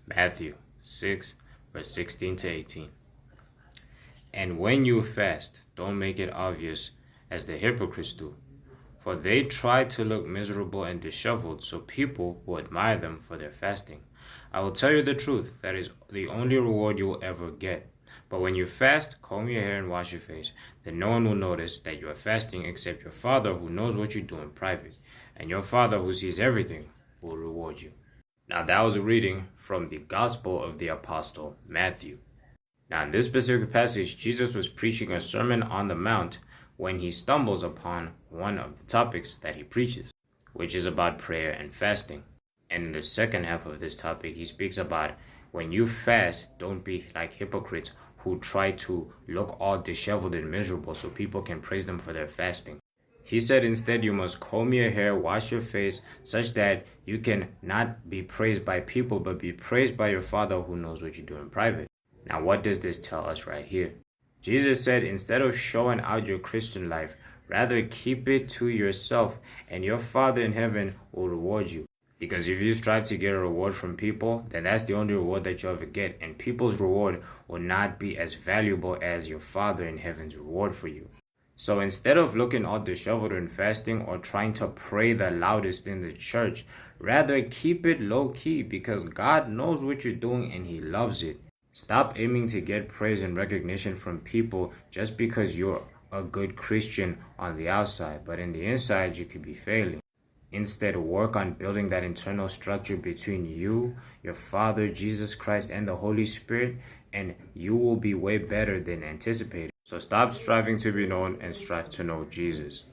Matthew 6, verse 16 to 18. And when you fast, don't make it obvious as the hypocrites do, for they try to look miserable and disheveled, so people will admire them for their fasting. I will tell you the truth, that is the only reward you will ever get. But when you fast, comb your hair and wash your face, then no one will notice that you are fasting except your Father who knows what you do in private, and your Father who sees everything will reward you. Now that was a reading from the Gospel of the Apostle Matthew. Now in this specific passage, Jesus was preaching a Sermon on the Mount when he stumbles upon one of the topics that he preaches, which is about prayer and fasting. And in the second half of this topic, he speaks about when you fast, don't be like hypocrites who try to look all disheveled and miserable so people can praise them for their fasting. He said instead you must comb your hair, wash your face, such that you can not be praised by people, but be praised by your Father who knows what you do in private. Now what does this tell us right here? Jesus said instead of showing out your Christian life, rather keep it to yourself, and your Father in heaven will reward you. Because if you strive to get a reward from people, then that's the only reward that you'll ever get, and people's reward will not be as valuable as your Father in heaven's reward for you. So instead of looking all disheveled and fasting or trying to pray the loudest in the church, rather keep it low-key because God knows what you're doing and He loves it. Stop aiming to get praise and recognition from people just because you're a good Christian on the outside, but in the inside you could be failing. Instead, work on building that internal structure between you, your Father, Jesus Christ, and the Holy Spirit, and you will be way better than anticipated. So stop striving to be known and strive to know Jesus.